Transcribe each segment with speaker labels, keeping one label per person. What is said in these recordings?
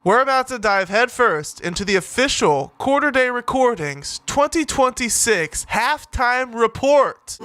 Speaker 1: We're about to dive headfirst into the official Quarter Day Recordings 2026 Halftime Report.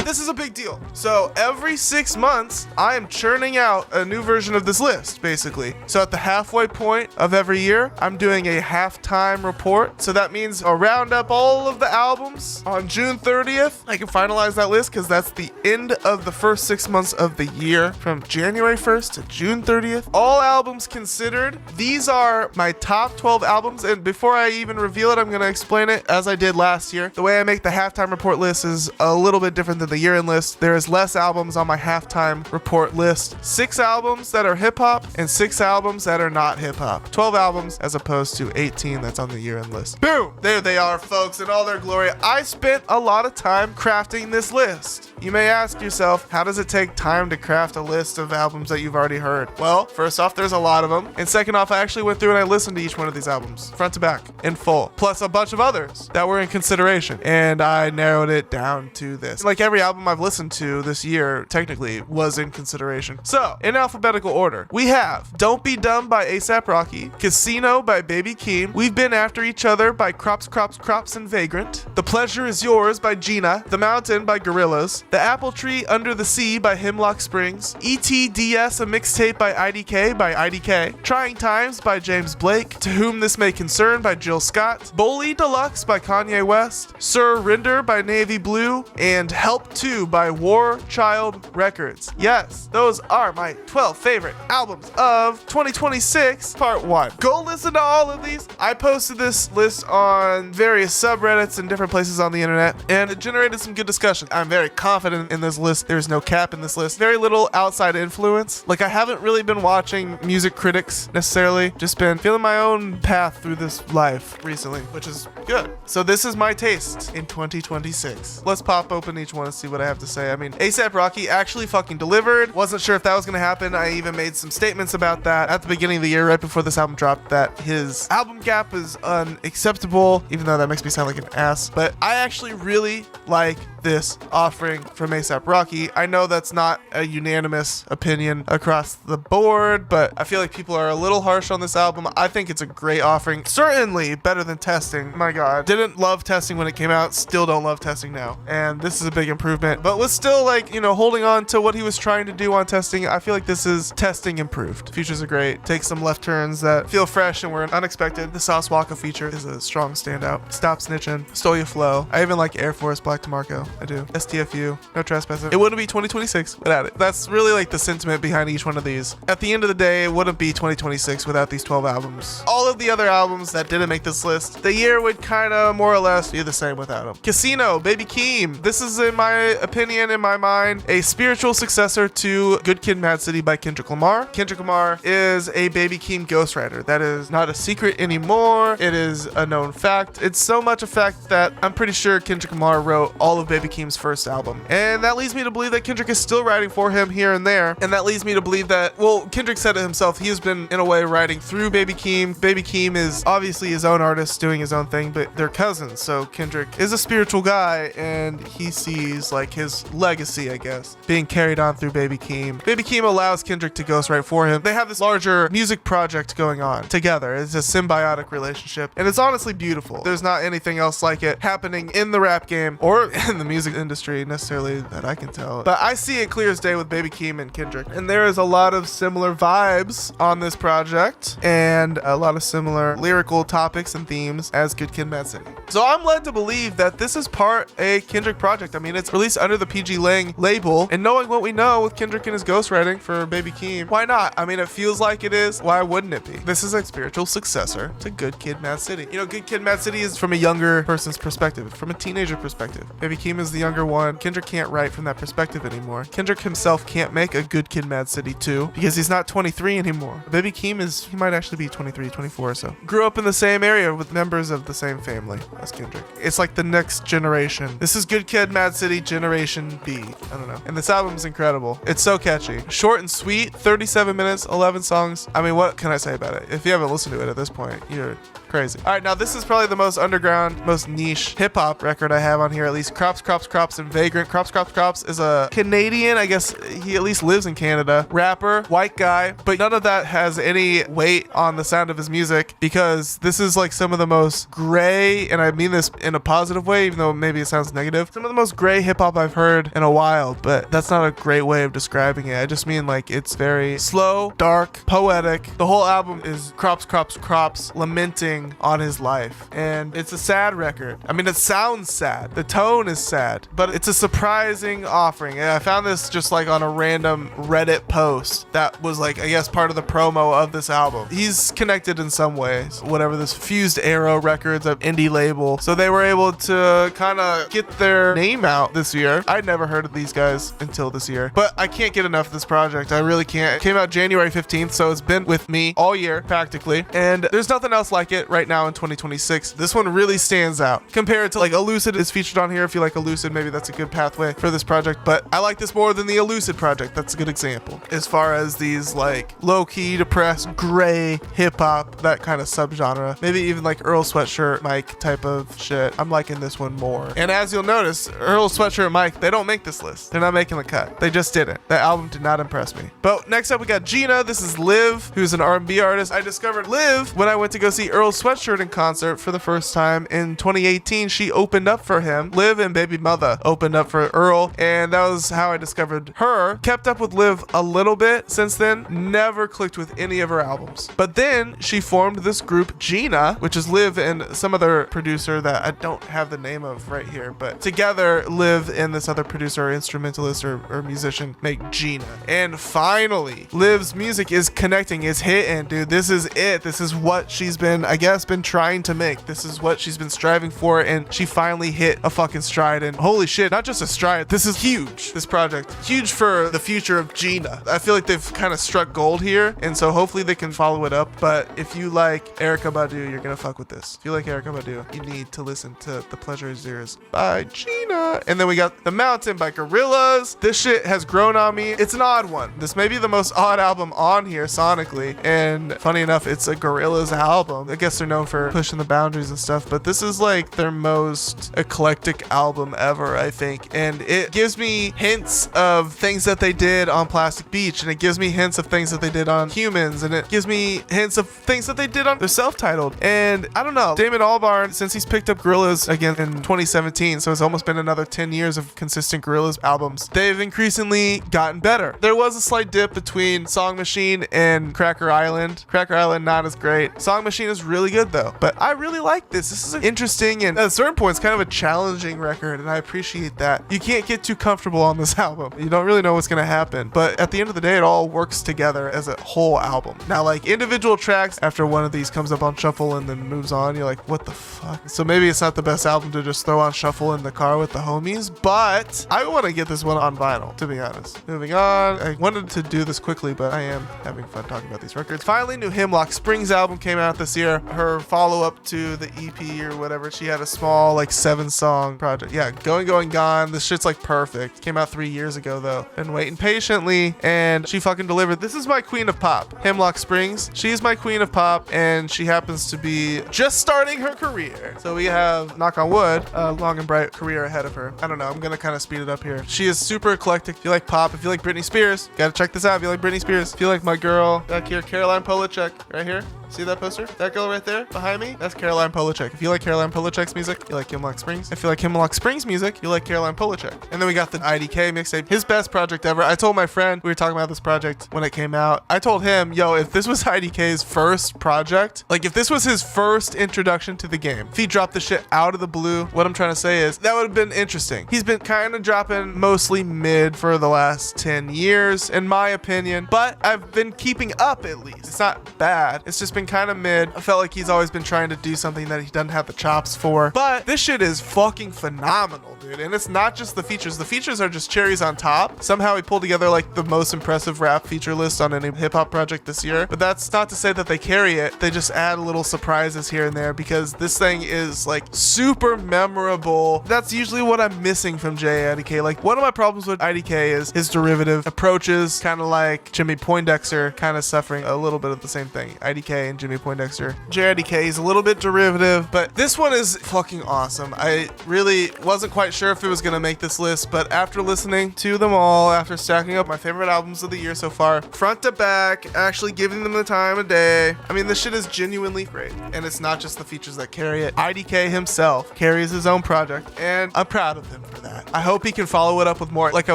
Speaker 1: This is a big deal. So every 6 months, I am churning out a new version of this list, basically. So at the halfway point of every year, I'm doing a halftime report. So that means I'll round up all of the albums on June 30th. I can finalize that list because that's the end of the first 6 months of the year, from January 1st to June 30th. All albums considered. These are my top 12 albums. And before I even reveal it, I'm going to explain it as I did last year. The way I make the halftime report list is a little bit different than the year-end list. There is less albums on my halftime report list. 6 albums that are hip-hop and 6 albums that are not hip-hop. 12 albums as opposed to 18 that's on the year-end list. Boom! There they are, folks, in all their glory. I spent a lot of time crafting this list. You may ask yourself, how does it take time to craft a list of albums that you've already heard? Well, first off, there's a lot of them. And second off, I actually went through and I listened to each one of these albums, front to back, in full. Plus a bunch of others that were in consideration. And I narrowed it down to this. Like every album I've listened to this year, technically, was in consideration. So, in alphabetical order, we have Don't Be Dumb by A$AP Rocky, Casino by Baby Keem, We've Been After Each Other by cropscropscrops and Vaygrnt, The Pleasure Is Yours by GENA, The Mountain by Gorillaz, The Apple Tree Under the Sea by Hemlocke Springs, e.t.d.s, a mixtape by IDK, Trying Times by James Blake, To Whom This May Concern by Jill Scott, Bully Deluxe by Kanye West, Surrender by Navy Blue, and Help 2 by War Child Records. Yes, those are my 12 favorite albums of 2026, part 1. Go listen to all of these. I posted this list on various subreddits and different places on the internet, and it generated some good discussion. I'm very confident in this list. There's no cap in this list. Very little outside influence. Like, I haven't really been watching music critics necessarily, just been feeling my own path through this life recently, which is good. So this is my taste in 2026. Let's pop open each one and see what I have to say. I mean, A$AP Rocky actually fucking delivered. Wasn't sure if that was gonna happen. I even made some statements about that at the beginning of the year, right before this album dropped, that his album gap is unacceptable, even though that makes me sound like an ass. But I actually really like this offering from A$AP Rocky. I know that's not a unanimous opinion across the board, but I feel like people are a little harsh on this album. I think it's a great offering. Certainly better than Testing. My God. Didn't love Testing when it came out. Still don't love Testing now. And this is a big improvement, but was still, like, you know, holding on to what he was trying to do on Testing. I feel like this is Testing improved. Features are great. Take some left turns that feel fresh and were unexpected. The Sauce Walka feature is a strong standout. Stop Snitching. Stole Your Flow. I even like Air Force, Black DeMarco. I do. STFU. No Trespassing. It wouldn't be 2026 without it. That's really like the sentiment behind each one of these. At the end of the day, it wouldn't be 2026 without these 12 albums. All of the other albums that didn't make this list, the year would kind of more or less be the same without them. Casino, Baby Keem. This is, in my opinion, in my mind, a spiritual successor to Good Kid, Mad City by Kendrick Lamar. Kendrick Lamar is a Baby Keem ghostwriter. That is not a secret anymore. It is a known fact. It's so much a fact that I'm pretty sure Kendrick Lamar wrote all of Baby Keem's first album. And that leads me to believe that Kendrick is still writing for him here and there. And that leads me to believe that, well, Kendrick said it himself, he has been, in a way, writing through Baby Keem. Baby Keem is obviously his own artist doing his own thing, but they're cousins. So Kendrick is a spiritual guy, and he sees, like, his legacy, I guess, being carried on through Baby Keem. Baby Keem allows Kendrick to ghostwrite for him. They have this larger music project going on together. It's a symbiotic relationship, and it's honestly beautiful. There's not anything else like it happening in the rap game or in the music industry necessarily that I can tell. But I see it clear as day with Baby Keem and Kendrick. And there is a lot of similar vibes on this project and a lot of similar lyrical topics and themes as Good Kid, Mad City. So I'm led to believe that this is part a Kendrick project. I mean, it's released under the PG Lang label, and knowing what we know with Kendrick and his ghostwriting for Baby Keem, why not? I mean, it feels like it is. Why wouldn't it be? This is a spiritual successor to Good Kid, Mad City. You know, Good Kid, Mad City is from a younger person's perspective, from a teenager perspective. Baby Keem is the younger one. Kendrick can't write from that perspective anymore. Kendrick himself can't make a Good Kid, Mad City 2 because he's not 23 anymore. Baby Keem he might actually be 23, 24 or so. Grew up in the same area with members of the same family as Kendrick. It's like the next generation. This is Good Kid, Mad City Generation B. I don't know. And this album is incredible. It's so catchy. Short and sweet, 37 minutes, 11 songs. I mean, what can I say about it? If you haven't listened to it at this point, you're crazy. All right, now this is probably the most underground, most niche hip-hop record I have on here, at least. Cropscropscrops Cropscropscrops and Vaygrnt. Cropscropscrops is a Canadian, I guess he at least lives in Canada, rapper, white guy, but none of that has any weight on the sound of his music because this is like some of the most gray, and I mean this in a positive way, even though maybe it sounds negative, some of the most gray hip hop I've heard in a while, but that's not a great way of describing it. I just mean like it's very slow, dark, poetic. The whole album is Cropscropscrops lamenting on his life, and it's a sad record. I mean, it sounds sad. The tone is sad, but it's a surprising offering. And I found this just like on a random Reddit post that was like, I guess, part of the promo of this album. He's connected in some ways, whatever, this Fused Arrow Records, an indie label. So they were able to kind of get their name out this year. I'd never heard of these guys until this year, but I can't get enough of this project. I really can't. It came out January 15th, so it's been with me all year practically, and there's nothing else like it right now in 2026. This one really stands out compared to like Elucid is featured on here. If you like Elucid, maybe that's a good pathway for this project, but I like this more than the Elucid project. That's a good example as far as these like low-key, depressed, gray hip-hop, that kind of subgenre, maybe even like Earl Sweatshirt Mike type of shit. I'm liking this one more. And as you'll notice, Earl Sweatshirt Mike, they don't make this list. They're not making the cut. They just didn't. That album did not impress me. But next up we got GENA. This is Liv, who's an R&B artist. I discovered Liv when I went to go see Earl Sweatshirt in concert for the first time in 2018. She opened up for him. Liv and Baby Mother opened up for Earl, and that was how I discovered her. Kept up with Liv a little bit since then. Never clicked with any of her albums. But then she formed this group GENA, which is Liv and some other producer that I don't have the name of right here, but together Liv and this other producer or instrumentalist or musician make GENA. And finally, Liv's music is connecting, is hitting, dude. This is it. This is what she's been, I guess, been trying to make. This is what she's been striving for, and she finally hit a fucking stride. And holy shit, not just a stride, this is huge. This project, huge for the future of GENA. I feel like they've kind of struck gold here, and so hopefully they can follow it up. But if you like Erykah Badu, you're gonna fuck with this. If you like Erykah Badu, you need to listen to The Pleasure Is Yours by GENA. And then we got The Mountain by Gorillaz. This shit has grown on me. It's an odd one. This may be the most odd album on here sonically, and funny enough, it's a Gorillaz album. I guess they're known for pushing the boundaries and stuff, but this is like their most eclectic album ever, I think, and it gives me hints of things that they did on Plastic Beach, and it gives me hints of things that they did on Humans, and it gives me hints of things that they did on their self-titled. And I don't know, Damon Albarn, since he's picked up Gorillaz again in 2017, so it's almost been another 10 years of consistent Gorillaz albums, they've increasingly gotten better. There was a slight dip between Song Machine and Cracker Island. Cracker Island, not as great. Song Machine is really good though, but I really like this. This is an interesting and at certain points kind of a challenging record, and I appreciate that. You can't get too comfortable on this album. You don't really know what's gonna happen, but at the end of the day, it all works together as a whole album. Now, like individual tracks, after one of these comes up on shuffle and then moves on, you're like, what the fuck? So maybe it's not the best album to just throw on shuffle in the car with the homies, but I want to get this one on vinyl, to be honest. Moving on, I wanted to do this quickly, but I am having fun talking about these records. Finally, new Hemlocke Springs album came out this year. Her follow-up to the EP or whatever. She had a small like 7-song project. Yeah, Going Gone. This shit's like perfect. Came out 3 years ago though. Been waiting patiently, and she fucking delivered. This is my queen of pop, Hemlocke Springs. She's my queen of pop, and she happens to be just starting her career. So we have, knock on wood, a long and bright career ahead of her. I don't know, I'm gonna kind of speed it up here. She is super eclectic. If you like pop, if you like Britney Spears, gotta check this out. If you like Britney Spears, if you like my girl back here, Caroline Polachek, right here. See that poster? That girl right there behind me? That's Caroline Polachek. If you like Caroline Polachek's music, you like Hemlocke Springs. If you like Hemlocke Springs music, you like Caroline Polachek. And then we got the IDK mixtape, his best project ever. I told my friend, we were talking about this project when it came out. I told him, yo, if this was IDK's first project, like if this was his first introduction to the game, if he dropped the shit out of the blue, what I'm trying to say is that would have been interesting. He's been kind of dropping mostly mid for the last 10 years, in my opinion, but I've been keeping up at least. It's not bad. It's just been kind of mid. I felt like he's always been trying to do something that he doesn't have the chops for, but this shit is fucking phenomenal, dude. And it's not just the features. The features are just cherries on top. Somehow he pulled together like the most impressive rap feature list on any hip-hop project this year, but that's not to say that they carry it. They just add little surprises here and there because this thing is like super memorable. That's usually what I'm missing from JIDK. Like one of my problems with IDK is his derivative approaches, kind of like Jimmy Poindexter, kind of suffering a little bit of the same thing. IDK and Jimmy Poindexter. JIDK is a little bit derivative, but this one is fucking awesome. I really wasn't quite sure sure if it was gonna make this list, but after listening to them all, after stacking up my favorite albums of the year so far, front to back, actually giving them the time of day, I mean, this shit is genuinely great. And it's not just the features that carry it. IDK himself carries his own project, and I'm proud of him for that. I hope he can follow it up with more. Like I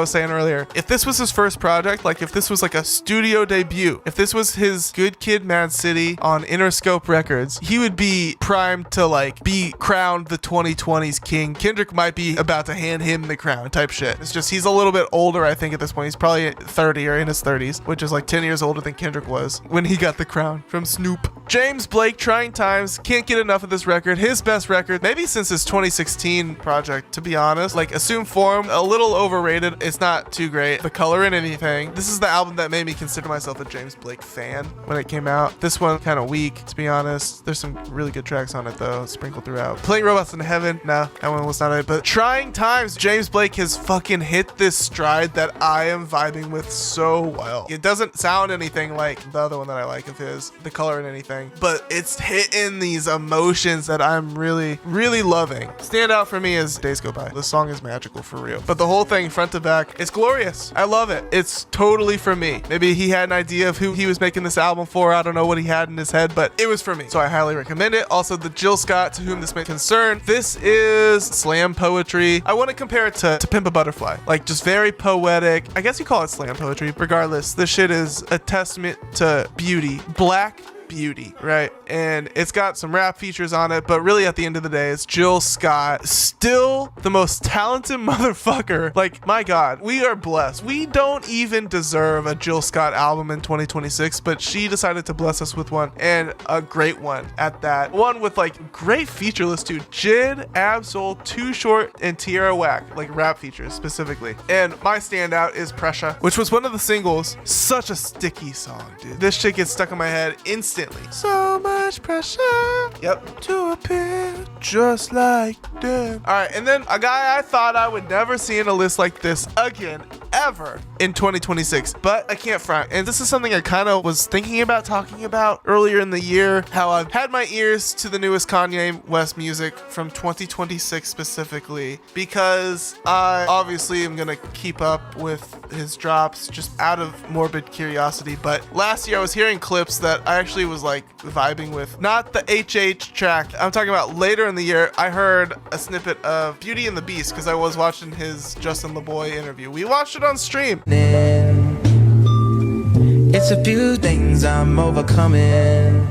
Speaker 1: was saying earlier, if this was his first project, like if this was like a studio debut, if this was his Good Kid, Mad City on Interscope Records, he would be primed to like be crowned the 2020s king. Kendrick might be about to hand him the crown type shit. It's just he's a little bit older, I think, at this point. He's probably 30 or in his 30s, which is like 10 years older than Kendrick was when he got the crown from Snoop. James Blake, Trying Times, can't get enough of this record. His best record, maybe since his 2016 project, to be honest. Like Assume Form, a little overrated. It's not too great. The Color in Anything. This is the album that made me consider myself a James Blake fan when it came out. This one kind of weak, to be honest. There's some really good tracks on it though, sprinkled throughout. Playing Robots in Heaven, no, that one was not it. But Trying Times, James Blake has fucking hit this stride that I am vibing with so well. It doesn't sound anything like the other one that I like of his, The Color in Anything, but it's hitting these emotions that I'm really, really loving. Standout for me is Days Go By. The song is magical for real. But the whole thing, front to back, it's glorious. I love it. It's totally for me. Maybe he had an idea of who he was making this album for. I don't know what he had in his head, but it was for me. So I highly recommend it. Also, the Jill Scott, To Whom This May Concern. This is slam poetry. I want to compare it to Pimp a Butterfly. Like, just very poetic. I guess you call it slam poetry. Regardless, this shit is a testament to beauty. Black beauty, right? And it's got some rap features on it, but really at the end of the day, it's Jill Scott, still the most talented motherfucker. Like, my God, we are blessed. We don't even deserve a Jill Scott album in 2026, but she decided to bless us with one, and a great one at that. One with like great feature list too. Jid, Absol, Too Short, and Tierra Whack, like rap features specifically. And my standout is Pressure, which was one of the singles. Such a sticky song, dude. This shit gets stuck in my head instantly. So much pressure, yep, to appear just like them. All right, and then a guy I thought I would never see in a list like this again, ever, in 2026, but I can't front. And this is something I kind of was thinking about talking about earlier in the year, how I've had my ears to the newest Kanye West music from 2026 specifically, because I obviously am gonna keep up with his drops just out of morbid curiosity. But last year I was hearing clips that I actually was like vibing with. Not the HH track. I'm talking about later in the year. I heard a snippet of Beauty and the Beast because I was watching his Justin LeBoy interview. We watched it on stream.
Speaker 2: It's a few things I'm overcoming.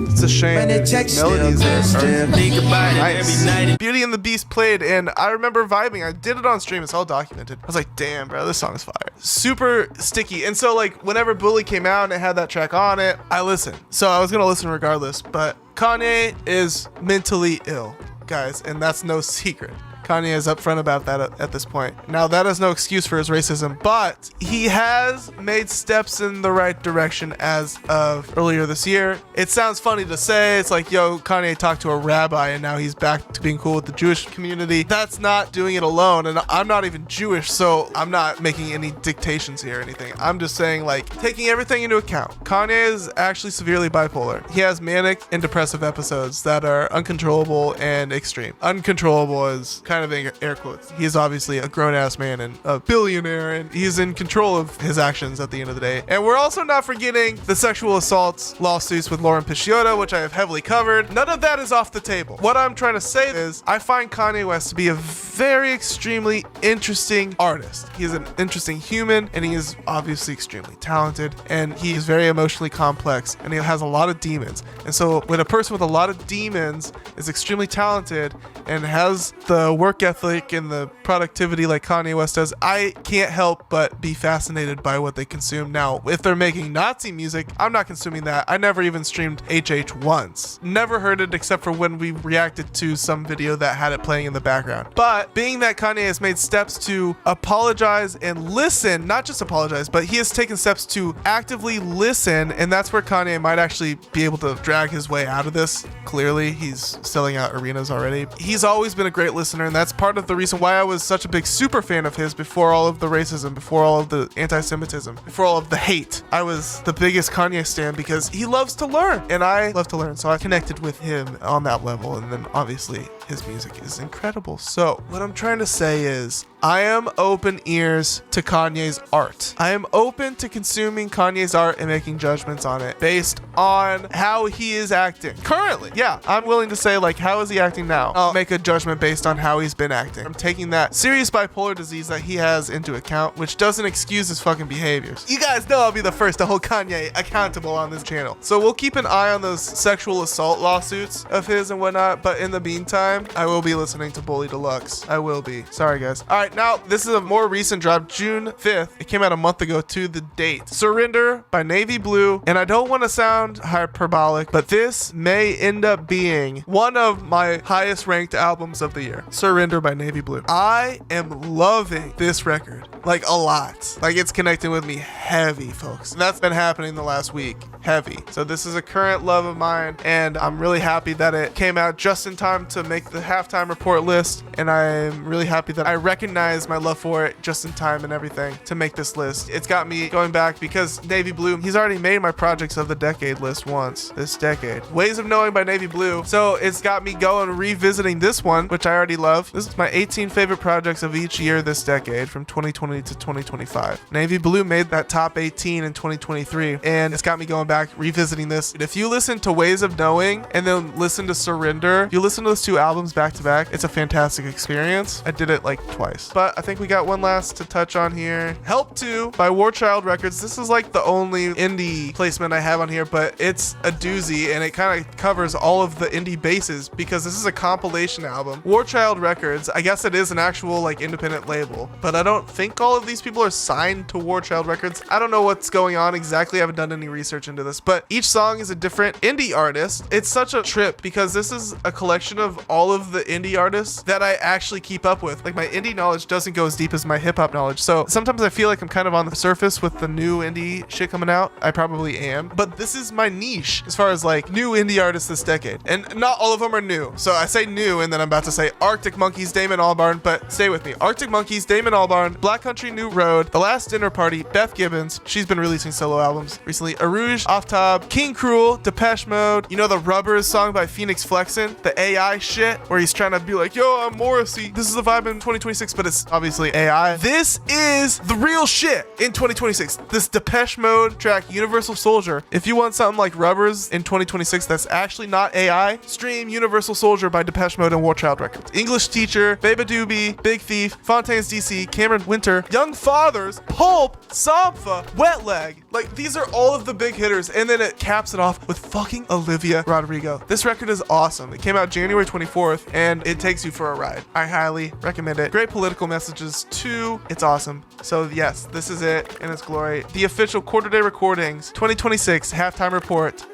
Speaker 1: It's a shame. Melodies are nice. Beauty and the Beast played, and I remember vibing. I did it on stream. It's all documented. I was like, damn, bro, this song is fire. Super sticky. And so, like, whenever Bully came out and it had that track on it, I listened. So I was going to listen regardless. But Kanye is mentally ill, guys, and that's no secret. Kanye is upfront about that at this point. Now, that is no excuse for his racism, but he has made steps in the right direction as of earlier this year. It sounds funny to say. It's like, yo, Kanye talked to a rabbi and now he's back to being cool with the Jewish community. That's not doing it alone, and I'm not even Jewish, so I'm not making any dictations here or anything. I'm just saying, like, taking everything into account. Kanye is actually severely bipolar. He has manic and depressive episodes that are uncontrollable and extreme. Uncontrollable is kind of air quotes. He's obviously a grown-ass man and a billionaire, and he's in control of his actions at the end of the day. And we're also not forgetting the sexual assaults lawsuits with Lauren Pisciotto, which I have heavily covered. None of that is off the table. What I'm trying to say is I find Kanye West to be a very extremely interesting artist. He is an interesting human, and he is obviously extremely talented, and he is very emotionally complex, and he has a lot of demons. And so when a person with a lot of demons is extremely talented and has the work ethic and the productivity like Kanye West does, I can't help but be fascinated by what they consume. Now, if they're making Nazi music, I'm not consuming that. I never even streamed HH once. Never heard it except for when we reacted to some video that had it playing in the background. But being that Kanye has made steps to apologize and listen, not just apologize, but he has taken steps to actively listen, and that's where Kanye might actually be able to drag his way out of this. Clearly, he's selling out arenas already. He's always been a great listener, and that's part of the reason why I was such a big super fan of his before all of the racism, before all of the anti-Semitism, before all of the hate. I was the biggest Kanye stan because he loves to learn, and I love to learn, so I connected with him on that level. And then obviously his music is incredible. So what I'm trying to say is I am open ears to Kanye's art. I am open to consuming Kanye's art and making judgments on it based on how he is acting currently. Yeah, I'm willing to say, like, how is he acting now? I'll make a judgment based on how he's been acting. I'm taking that serious bipolar disease that he has into account, which doesn't excuse his fucking behaviors. You guys know I'll be the first to hold Kanye accountable on this channel. So we'll keep an eye on those sexual assault lawsuits of his and whatnot, but in the meantime, I will be listening to Bully Deluxe. I will be. Sorry, guys. All right, now this is a more recent drop, June 5th. It came out a month ago to the date. Surrender by Navy Blue. And I don't want to sound hyperbolic, but this may end up being one of my highest ranked albums of the year. Surrender by Navy Blue. I am loving this record, like, a lot. Like, it's connecting with me heavy, folks. And that's been happening the last week. Heavy. So this is a current love of mine, and I'm really happy that it came out just in time to make the halftime report list. And I'm really happy that I recognize my love for it just in time and everything to make this list. It's got me going back because Navy Blue, he's already made my projects of the decade list once this decade. Ways of Knowing by Navy Blue. So it's got me going revisiting this one, which I already love. This is my 18 favorite projects of each year this decade from 2020 to 2025. Navy Blue made that top 18 in 2023, and it's got me going back revisiting this. If you listen to Ways of Knowing and then listen to Surrender, you listen to those two albums back to back, it's a fantastic experience. I did it like twice. But I think we got one last to touch on here. Help 2 by War Child Records. This is like the only indie placement I have on here, but it's a doozy and it kind of covers all of the indie bases because this is a compilation album. War Child Records, I guess it is an actual like independent label, but I don't think all of these people are signed to War Child Records. I don't know what's going on exactly. I haven't done any research into this, but each song is a different indie artist. It's such a trip because this is a collection of all of the indie artists that I actually keep up with. Like, my indie knowledge doesn't go as deep as my hip hop knowledge. So sometimes I feel like I'm kind of on the surface with the new indie shit coming out. I probably am, but this is my niche as far as like new indie artists this decade. And not all of them are new. So I say new and then I'm about to say Arctic Monkeys, Damon Albarn, but stay with me. Arctic Monkeys, Damon Albarn, Black Country New Road, The Last Dinner Party, Beth Gibbons. She's been releasing solo albums recently. Arouge, Aftab, King Cruel, Depeche Mode. You know the Rubbers song by Phoenix Flexin? The AI shit where he's trying to be like, yo, I'm Morrissey. This is the vibe in 2026, but it's obviously AI. This is the real shit in 2026. This Depeche Mode track, Universal Soldier. If you want something like Rubbers in 2026 that's actually not AI, stream Universal Soldier by Depeche Mode and War Child Records. English Teacher, Baba Doobie, Big Thief, Fontaines DC, Cameron Winter, Young Fathers, Pulp, Sampha, Wet Leg. Like, these are all of the big hitters, and then it caps it off with fucking Olivia Rodrigo. This record is awesome. It came out January 24th, and it takes you for a ride. I highly recommend it. Great political messages too. It's awesome. So yes, this is it in its glory. The official Quarter Day Recordings 2026 halftime report.